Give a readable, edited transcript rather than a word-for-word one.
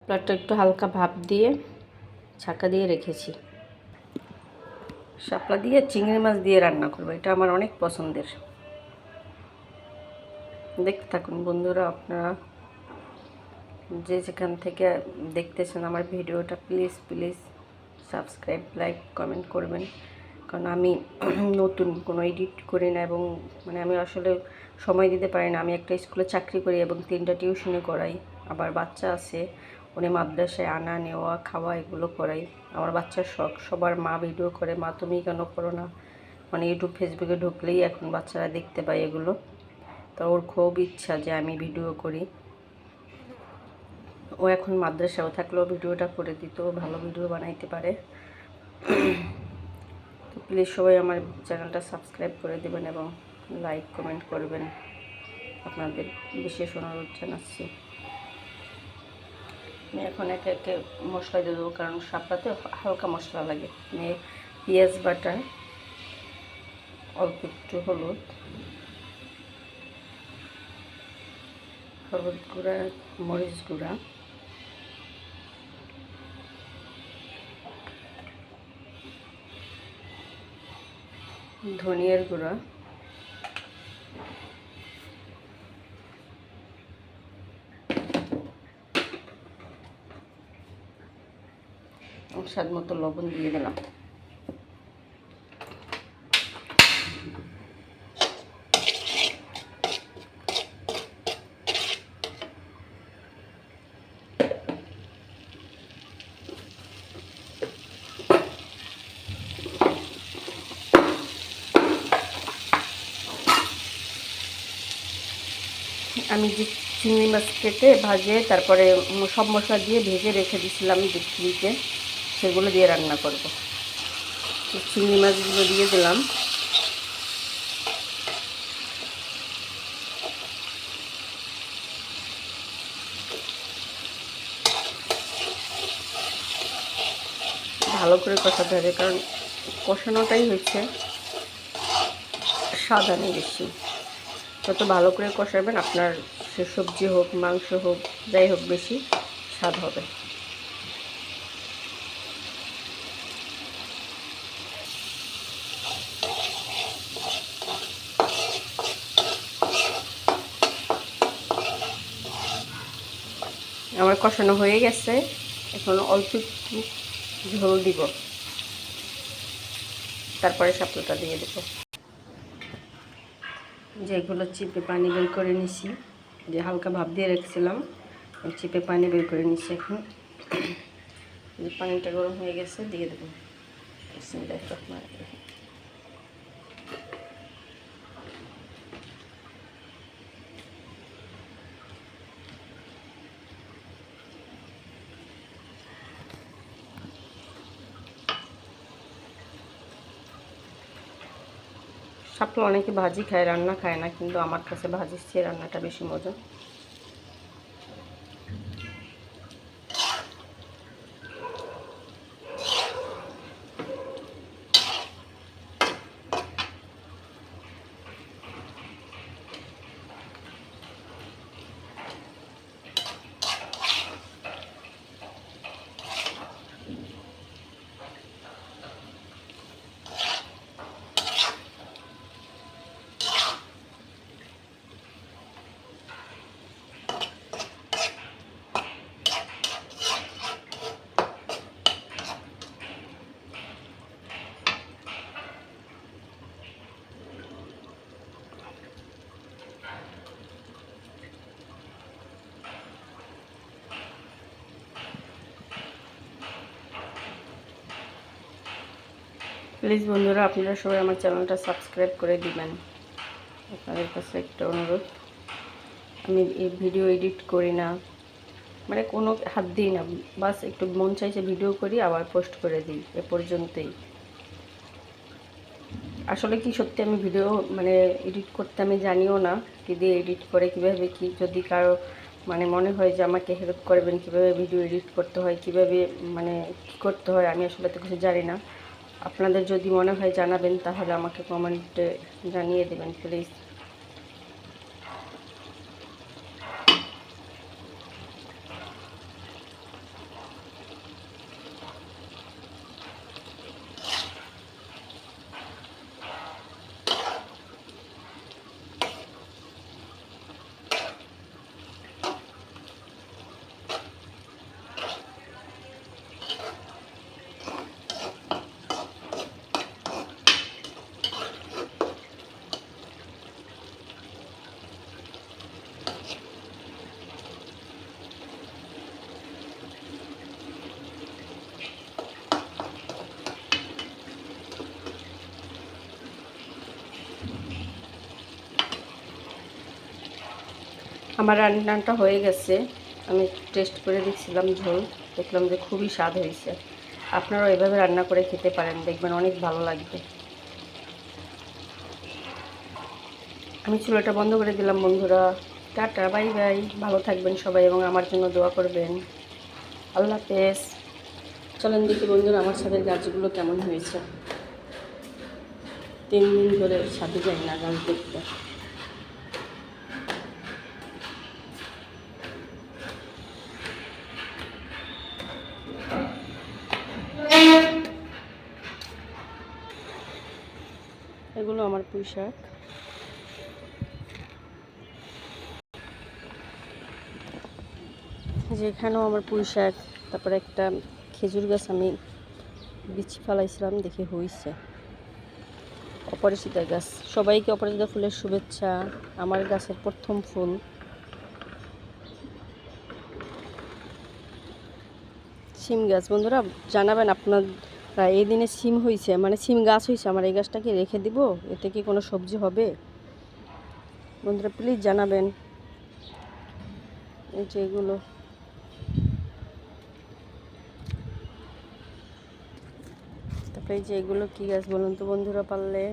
প্লেটটা একটু হালকা ভাপ দিয়ে ছাকা দিয়ে রেখেছি। শাপলা দিয়ে চিংড়ি মাছ দিয়ে রান্না করবো, এটা আমার অনেক পছন্দের। দেখতে থাকুন বন্ধুরা, আপনারা যে যেখান থেকে দেখতেছেন আমার ভিডিওটা please please subscribe, like, comment করবেন। কারণ আমি নতুন কোনো এডিট করি না এবং আমি আসলে সময় দিতে পারি না। আমি একটা স্কুলে চাকরি করি এবং 3টা টিউশনি করাই, আবার বাচ্চা আছে, উনি মাদ্রাসায় আনা নেওয়া খাওয়া এগুলো করাই। আমার বাচ্চার শখ, সবার মা ভিডিও করে, মা তুমি কেন করো না, ইউটিউব ফেসবুকে ঢুকলেই এখন বাচ্চারা দেখতে পায় এগুলো। তো ওর খুব ইচ্ছা যে আমি ভিডিও করি। ও এখন মাদ্রাসাও থাকলেও ভিডিওটা করে দিত, ভালো ভিডিও বানাইতে পারে। তো প্লিজ সবাই আমার চ্যানেলটা সাবস্ক্রাইব করে দেবেন এবং লাইক কমেন্ট করবেন, আপনাদের বিশেষ অনুরোধ জানাচ্ছি। আমি এখন একে একে মশলা দিয়ে দেবো, কারণ শাপলাতে হালকা মশলা লাগে। পেঁয়াজ বাটা, অল্প একটু হলুদ, হলুদ গুঁড়া, মরিচ গুঁড়া, ধনিয়ার গুঁড়া, স্বাদ মতো লবণ দিয়ে দিলাম। আমি যে চিংড়ি মাছ কেটে ভাজে তারপরে সব মশলা দিয়ে ভেজে রেখে দিয়েছিলাম ডিপে, সেগুলো দিয়ে রান্না করব। চিংড়ি মাছগুলো দিয়ে দিলাম। ভালো করে কষাতে হবে, কারণ কষানোটাই হচ্ছে স্বাদ আনে বেশি। যত ভালো করে কষাবেন আপনার সে সবজি হোক, মাংস হোক, যাই হোক, বেশি স্বাদ হবে। আমার কষানো হয়ে গেছে, এখন অল্প একটু ঝোল দিব, তারপরে শাপলাটা দিয়ে দেব। যেগুলো চিপে পানি বের করে নিছি, যে হালকা ভাপ দিয়ে রেখেছিলাম, চিপে পানি বের করে নিছি। এখন যে পানিটা গরম হয়ে গেছে দিয়ে দেবো। শাপলা অনেকে ভাজি খায়, রান্না খায় না, কিন্তু আমার কাছে ভাজির চেয়ে রান্নাটা বেশি মজা। প্লিজ বন্ধুরা, আপনারা সবাই আমার চ্যানেলটা সাবস্ক্রাইব করে দিবেন, আপনাদের কাছে একটা অনুরোধ। আমি এই ভিডিও এডিট করি না, কোনো হাত দিই না, বাস একটু মন চাইছে ভিডিও করি, আবার পোস্ট করে দিই, এ পর্যন্তই। আসলে কি সত্যি আমি ভিডিও এডিট করতে আমি জানিও না, কী দিয়ে এডিট করে, কীভাবে কি, যদি কারো মনে হয় যে আমাকে হেল্প করবেন কীভাবে ভিডিও এডিট করতে হয়, কীভাবে কী করতে হয়, আমি আসলে তো কিছু জানি না। আপনাদের যদি মনে হয় জানাবেন, তাহলে আমাকে কমেন্টে জানিয়ে দেবেন প্লিজ। আমার রান্নাটা হয়ে গেছে, আমি টেস্ট করে দেখছিলাম ঝোল, দেখলাম যে খুবই স্বাদ হয়েছে। আপনারাও এভাবে রান্না করে খেতে পারেন, দেখবেন অনেক ভালো লাগবে। আমি চুলাটা বন্ধ করে দিলাম বন্ধুরা। টাটা, বাই বাই, ভালো থাকবেন সবাই এবং আমার জন্য দোয়া করবেন। আল্লাহ হাফেজ। চলেন দেখি বন্ধুরা আমার ছাদের গাছগুলো কেমন হয়েছে। 3 দিন ধরে ছাদে যাই না গাছ দেখতে। এগুলো আমার পুঁই শাক। যেখানেও আমার পুঁই শাক, তারপরে একটা খেজুর গাছ আমি বিচি ফেলাইছিলাম, দেখে হয়েছে। অপরাজিতা গাছ, সবাইকে অপরাজিতা ফুলের শুভেচ্ছা। আমার গাছের প্রথম ফুল। সিম গাছ, বন্ধুরা জানাবেন আপনারা এই দিনে সিম হয়েছে, মানে সিম গাছ হয়েছে, আমার এই গাছটাকে রেখে দিব, এতে কি কোনো সবজি হবে? বন্ধুরা প্লিজ জানাবেন। এই যে এগুলো, তারপরে এই যে এগুলো কী গাছ বলুন তো বন্ধুরা পারলে?